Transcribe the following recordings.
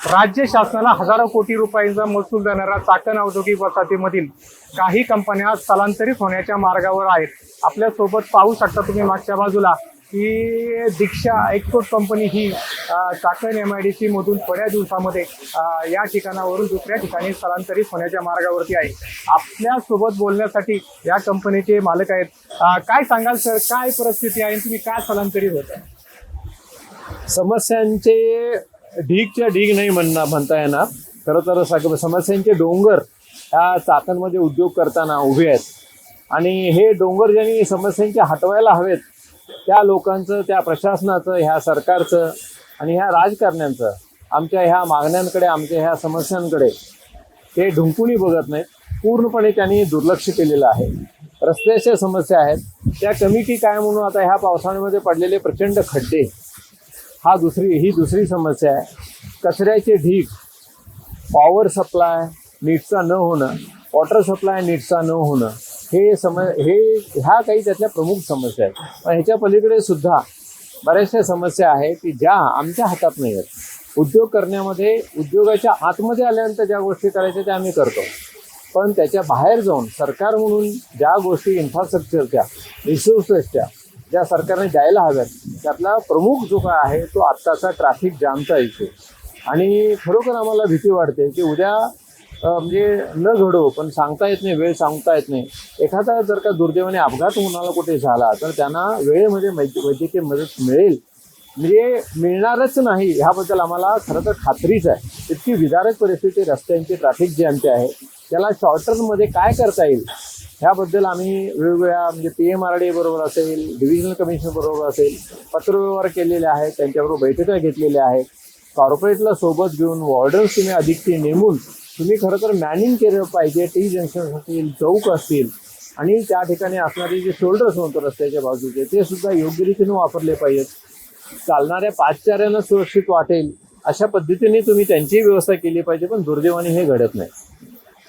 राज्य शासनाला हजारो कोटी रुपयांचा महसूल देणाऱ्या चाकण औद्योगिक वसाहतीमधील काही कंपन्या स्थलांतरित होण्याच्या मार्गावर आहेत. आपल्या सोबत पाहू शकता तुम्ही मागच्या बाजूला की दीक्षा एक्सपोर्ट कंपनी ही चाकण MIDC मधून थोड्या दिवसामध्ये या ठिकाणावरून दुसऱ्या ठिकाणी स्थलांतरित होण्याच्या मार्गावरती आहे. आपल्या सोबत बोलण्यासाठी या कंपनीचे मालक आहेत. काय सांगाल सर, काय परिस्थिती आहे, तुम्ही काय स्थलांतरित होत आहे? समस्यांचे ढीगच्या ढीग नाही म्हणता येणार. खरं तर समस्यांचे डोंगर ह्या चाकणमध्ये उद्योग करताना उभे आहेत आणि हे डोंगर ज्यांनी समस्यांचे हटवायला हवेत त्या लोकांचं, त्या प्रशासनाचं, ह्या सरकारचं आणि ह्या राजकारण्यांचं आमच्या ह्या मागण्यांकडे, आमच्या ह्या समस्यांकडे ते ढुंकूनही बघत नाहीत. पूर्णपणे त्यांनी दुर्लक्ष केलेलं आहे. रस्त्याच्या समस्या आहेत त्या कमिटी काय म्हणून आता ह्या पावसाळ्यामध्ये पडलेले प्रचंड खड्डे ही दुसरी समस्या आहे. कचऱ्याचे ढीग, पॉवर सप्लाय नीटचा न होणं, वॉटर सप्लाय नीटचा न होणं, ह्या काही त्यातल्या प्रमुख समस्या आहेत. पण ह्याच्या पलीकडे सुद्धा बऱ्याचशा समस्या आहेत की ज्या आमच्या हातात नाही आहेत. उद्योग करण्यामध्ये, उद्योगाच्या आतमध्ये आल्यानंतर ज्या गोष्टी करायच्या त्या आम्ही करतो, पण त्याच्या बाहेर जाऊन सरकार म्हणून ज्या गोष्टी इन्फ्रास्ट्रक्चरच्या, रिसोर्सेसच्या ज्या सरकारने द्यायला हव्यात त्यातला प्रमुख जो काय आहे तो आत्ताचा ट्रॅफिक जामचा इश्यू. आणि खरोखर आम्हाला भीती वाटते की उद्या म्हणजे न घडो, पण सांगता येत नाही, वेळ सांगता येत नाही. एखादा जर का दुर्दैवाने अपघात होणारा कुठे झाला तर त्यांना वेळेमध्ये वैद्यकीय मदत मिळेल, म्हणजे मिळणारच नाही ह्याबद्दल आम्हाला खरं तर खात्रीच आहे. इतकी विदारक परिस्थिती रस्त्यांची, ट्रॅफिक जॅमची आहे. त्याला शॉर्ट टर्ममध्ये काय करता येईल ह्याबद्दल आम्ही वेगवेगळ्या म्हणजे PMRD बरोबर असेल, डिव्हिजनल कमिशन बरोबर असेल, पत्रव्यवहार केलेले आहेत, त्यांच्याबरोबर बैठका घेतलेल्या आहेत. कॉर्पोरेटला सोबत घेऊन वॉर्डन्स तुम्ही अधिकची नेमून तुम्ही खरं तर मॅनिंग केलं पाहिजे. टी जंक्शन असतील, चौक असतील आणि त्या ठिकाणी असणारे जे शोल्डर्स म्हणतो रस्त्याच्या बाजूचे ते सुद्धा योग्य रीतीने वापरले पाहिजेत. चालणाऱ्या पादचाऱ्यांना सुरक्षित वाटेल अशा पद्धतीने तुम्ही त्यांची व्यवस्था केली पाहिजे. पण दुर्दैवाने हे घडत नाही.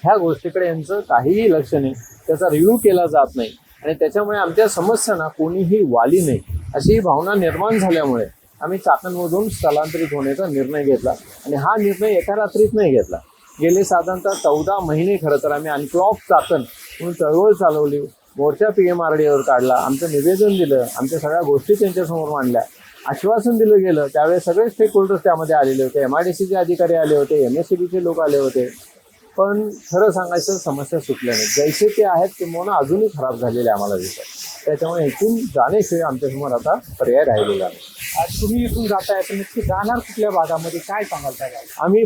ह्या गोष्टीकडे यांचं काहीही लक्ष नाही, त्याचा रिव्ह्यू केला जात नाही आणि त्याच्यामुळे आमच्या समस्यांना कोणीही वाली नाही अशी भावना निर्माण झाल्यामुळे आम्ही चाकणमधून स्थलांतरित होण्याचा निर्णय घेतला. आणि हा निर्णय एका रात्रीत नाही घेतला. गेले साधारणतः 14 महिने खरं तर आम्ही अनक्लॉक चाकण म्हणून चळवळ चालवली, मोर्चा PMRDवर काढला, आमचं निवेदन दिलं, आमच्या सगळ्या गोष्टी त्यांच्यासमोर मांडल्या, आश्वासन दिलं गेलं. त्यावेळेस सगळे स्टेक होल्डर्स त्यामध्ये आलेले होते, MIDCचे अधिकारी आले होते, MSCBचे लोक आले होते. पण खरं सांगायचं समस्या सुटल्या नाहीत. जैसे ते आहेत किंवा अजूनही खराब झालेले आम्हाला दिसतात. त्याच्यामुळे इथून जाण्याशिवाय आमच्यासमोर आता पर्याय राहिलेला नाही. तुम्ही इथून जाताय तर नक्की जाणार कुठल्या भागामध्ये, काय सांगाल त्याला? आम्ही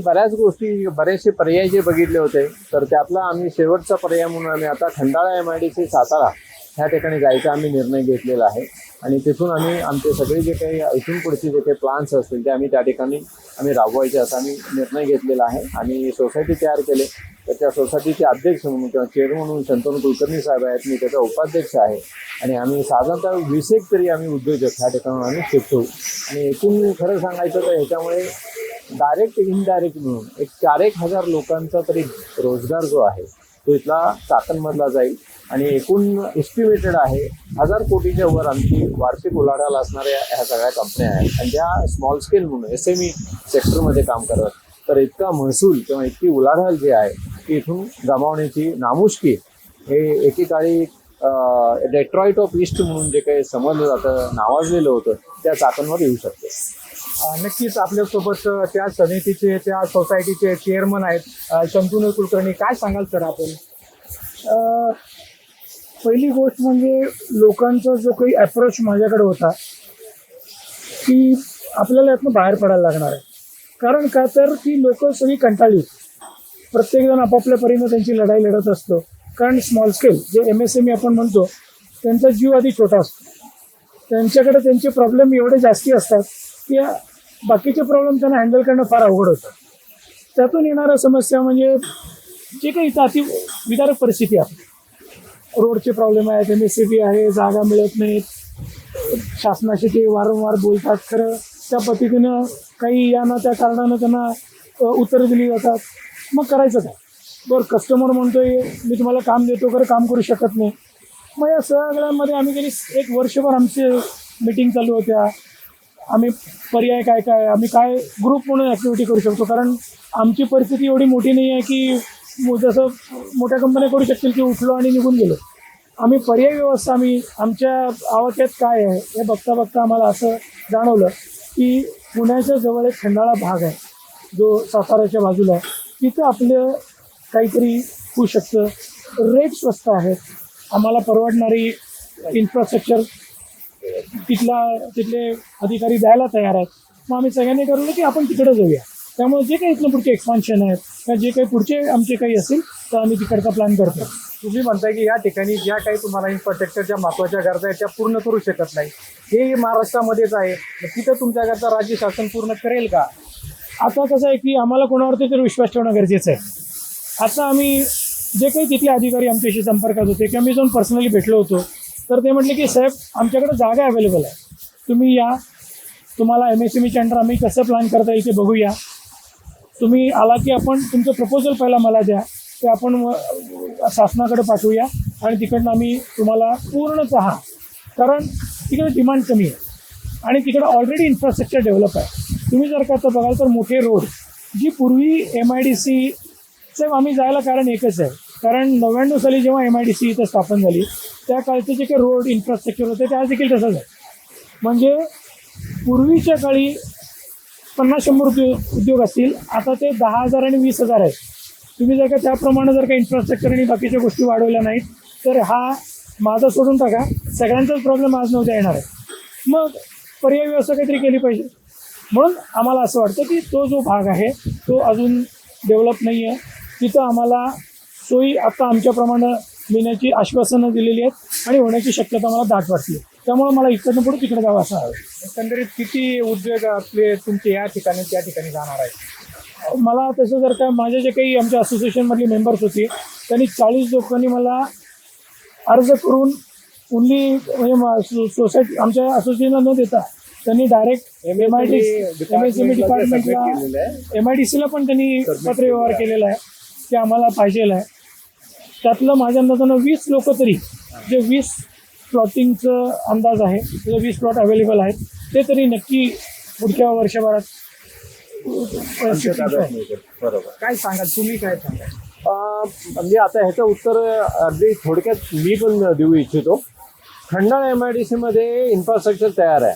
बरेचसे पर्याय जे बघितले होते तर त्यातला आम्ही शेवटचा पर्याय म्हणून आम्ही आता खंडाळा MIDC सातारा ह्या ठिकाणी जायचा आम्ही निर्णय घेतलेला आहे. आणि तिथून आम्ही आमचे सगळे जे काही इथून पुढचे जे काही प्लान्स असतील ते आम्ही त्या ठिकाणी राबवायचे असा आम्ही निर्णय घेतलेला आहे. आणि सोसायटी तयार केले तर त्या सोसायटीचे अध्यक्ष म्हणून किंवा चेअरमन म्हणून शंतनू कुलकर्णी साहेब आहेत, मी त्याचा उपाध्यक्ष आहे. आणि आम्ही साधारणतः 20 तरी आम्ही उद्योजक ह्या ठिकाणून आम्ही शिफ्ट होऊ. आणि एकूण खरं सांगायचं तर ह्याच्यामुळे डायरेक्ट इनडायरेक्ट मिळून एक 4-1 हजार लोकांचा तरी रोजगार जो आहे तो इथला चाकणमधला जाईल. आणि एकूण एस्टिमेटेड आहे 1000 कोटीच्या वर आमची वार्षिक उलाढाल असणाऱ्या ह्या सगळ्या कंपन्या आहेत. आणि ज्या स्मॉल स्केल म्हणून SME सेक्टरमध्ये काम करतात तर इतका महसूल किंवा इतकी उलाढाल जी आहे ती इथून गमावण्याची नामुष्की हे एकेकाळी डेट्रॉइट ऑफ ईस्ट म्हणून जे काही समजलं जातं, नावाजलेलं होतं, त्या चाकणवर येऊ शकते. नक्कीच आपल्यासोबत त्या समितीचे, त्या सोसायटीचे चेअरमन आहेत शंतनू कुलकर्णी. काय सांगाल सर आपण? पहिली गोष्ट म्हणजे लोकांचा जो काही अप्रोच माझ्याकडे होता की आपल्याला यातनं बाहेर पडायला लागणार आहे. कारण का तर ती लोक सगळी कंटाळली, प्रत्येकजण आपापल्या परीनं त्यांची लढाई लढत असतो. कारण स्मॉल स्केल जे MSME आपण म्हणतो त्यांचा जीव आधी छोटा असतो, त्यांच्याकडे त्यांचे प्रॉब्लेम एवढे जास्ती असतात की बाकीचे प्रॉब्लेम त्यांना हँडल करणं फार अवघड होतं. त्यातून येणाऱ्या समस्या म्हणजे जे काही इथं अति विदारक परिस्थिती आहे, रोडचे प्रॉब्लेम आहेत, MSCB आहे, जागा मिळत नाहीत, शासनाशी ते वारंवार बोलतात. खरं त्या पद्धतीनं काही या ना त्या कारणानं त्यांना उत्तरं दिली जातात. मग करायचं काय? बरं, कस्टमर म्हणतोय मी तुम्हाला काम देतो, खरं काम करू शकत नाही. मग या सगळ्यांमध्ये आम्ही गेली 1 वर्षभर आमचे मीटिंग चालू होत्या, आम्ही पर्याय काय काय आम्ही काय ग्रुप म्हणून ॲक्टिव्हिटी करू शकतो, कारण आमची परिस्थिती एवढी मोठी नाही आहे की जसं मोठ्या कंपन्या करू शकतील की उठलो आणि निघून गेलो. आम्ही पर्याय व्यवस्था आम्ही आमच्या आवाक्यात काय आहे हे बघता बघता आम्हाला असं जाणवलं की पुण्याच्या जवळ एक खंडाळा भाग आहे जो साताऱ्याच्या बाजूला आहे, तिथं आपलं काहीतरी होऊ शकतं. रेट स्वस्त आहेत, आम्हाला परवडणारी इन्फ्रास्ट्रक्चर तिथले अधिकारी द्यायला तयार आहेत. मग आम्ही सगळ्यांनी ठरवलं की आपण तिकडे जाऊया. त्यामुळे जे काही इथलं पुढचे एक्सपान्शन आहेत किंवा जे काही पुढचे आमचे काही असेल तर आम्ही तिकडचा प्लॅन करतो. तुम्ही म्हणताय की या ठिकाणी ज्या काही तुम्हाला इन्फ्रास्ट्रक्चरच्या महत्त्वाच्या गरजा आहेत त्या पूर्ण करू शकत नाही, हे महाराष्ट्रामध्येच आहे, मग तिथं तुमच्याकरता राज्य शासन पूर्ण करेल का? आता कसं आहे की आम्हाला कोणावरती तरी विश्वास ठेवणं गरजेचं आहे. आता आम्ही जे काही तिथले अधिकारी आमच्याशी संपर्कात होते किंवा मी जाऊन पर्सनली भेटलो होतो तर ते म्हटले की साहेब आमच्याकडे जागा अवेलेबल आहे, तुम्ही या, तुम्हाला MSMEच्या अंडर आम्ही कसं प्लॅन करता येईल ते बघूया. तुम्ही आला की आपण तुमचं प्रपोजल पहिला मला द्या, ते आपण शासनाकडे पाठवूया आणि तिकडनं आम्ही तुम्हाला पूर्णतः, कारण तिकडे डिमांड कमी आहे आणि तिकडे ऑलरेडी इन्फ्रास्ट्रक्चर डेव्हलप आहे. तुम्ही जर का आता बघाल तर मोठे रोड जी पूर्वी MIDCचं आम्ही जायला कारण एकच आहे, कारण 99 साली जेव्हा MIDC इथं स्थापन झाली त्या काळचे जे काही रोड इन्फ्रास्ट्रक्चर होते ते आज देखील तसंच आहे. म्हणजे पूर्वीच्या काळी 50-100 उद्योग असतील, आता ते 10,000 आणि 20,000 आहेत. तुम्ही जर का त्याप्रमाणे जर का इन्फ्रास्ट्रक्चर आणि बाकीच्या गोष्टी वाढवल्या नाहीत तर हा माझा सोडून टाका, सगळ्यांचाच प्रॉब्लेम आज नव्हता येणार आहे. मग पर्याय व्यवस्था काहीतरी केली पाहिजे. म्हणून आम्हाला असं वाटतं की तो जो भाग आहे तो अजून डेव्हलप नाही आहे, तिथं आम्हाला सोयी आता आमच्याप्रमाणे मिळण्याची आश्वासनं दिलेली आहेत आणि होण्याची शक्यता मला दाट वाटली. त्यामुळे मला इकडनं पुढे तिकडे जावं असं आहे. एकंदरीत किती उद्योग आपले तुमचे या ठिकाणी त्या ठिकाणी जाणार आहेत? मला तसं जर का माझे जे काही आमच्या असोसिएशनमधली मेंबर्स होती त्यांनी 40 लोकांनी मला अर्ज करून ओन्ली म्हणजे सोसायटी आमच्या असोसिएशनला न देता त्यांनी डायरेक्ट MSME डिपार्टमेंटला MIDCला पण त्यांनी पत्रव्यवहार केलेला आहे की आम्हाला पाहिजेल आहे. त्यातलं माझ्या अंदाजानं 20 लोक तरी जे 20 प्लॉटिंगचं अंदाज आहे, त्याचं 20 प्लॉट अवेलेबल आहेत, ते तरी नक्की पुढच्या वर्षभरात. बरोबर. काय सांगाल तुम्ही, काय सांगाल? म्हणजे आता ह्याचं उत्तर अगदी थोडक्यात मी पण देऊ इच्छितो. खंडाळा MIDC मध्ये इन्फ्रास्ट्रक्चर तयार आहे.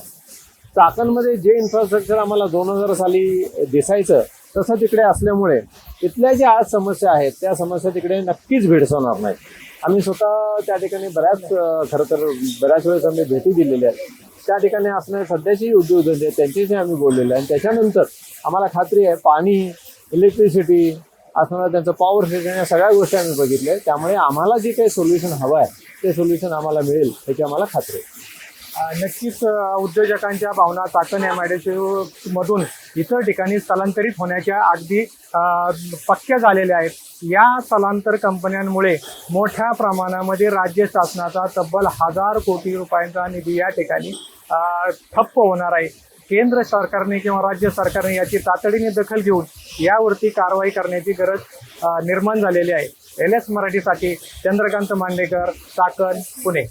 चाकणमध्ये जे इन्फ्रास्ट्रक्चर आम्हाला 2000 साली दिसायचं तसं तिकडे असल्यामुळे इथल्या ज्या आज समस्या आहेत त्या समस्या तिकडे नक्कीच भेडसावणार नाहीत. आम्ही स्वतः त्या ठिकाणी खरं तर बऱ्याच वेळेस आम्ही भेटी दिलेल्या आहेत. त्या ठिकाणी असणारे सध्याची उद्योगधंदे आहेत त्यांच्याशी आम्ही बोललेलो आहे आणि त्याच्यानंतर आम्हाला खात्री आहे पाणी, इलेक्ट्रिसिटी असणारं त्यांचं पॉवर स्टेशन या सगळ्या गोष्टी आम्ही बघितल्या. त्यामुळे आम्हाला जे काही सोल्युशन हवं आहे ते सोल्युशन आम्हाला मिळेल याची आम्हाला खात्री आहे. नक्कीच उद्योजकांच्या भावना चाकण MIDC मधून इतर ठिकाणी स्थलांतरित होण्याच्या अगदी पक्क्या झालेल्या आहेत. या स्थलांतर कंपन्यांमुळे मोठ्या प्रमाणामध्ये राज्य शासनाचा तब्बल 1000 कोटी रुपयांचा निधी या ठिकाणी ठप्प होणार आहे. केंद्र सरकारने किंवा राज्य सरकारने याची तातडीने दखल घेऊन यावरती कारवाई करण्याची गरज निर्माण झालेली आहे. LS मराठीसाठी चंद्रकांत मांडेकर, चाकण, पुणे.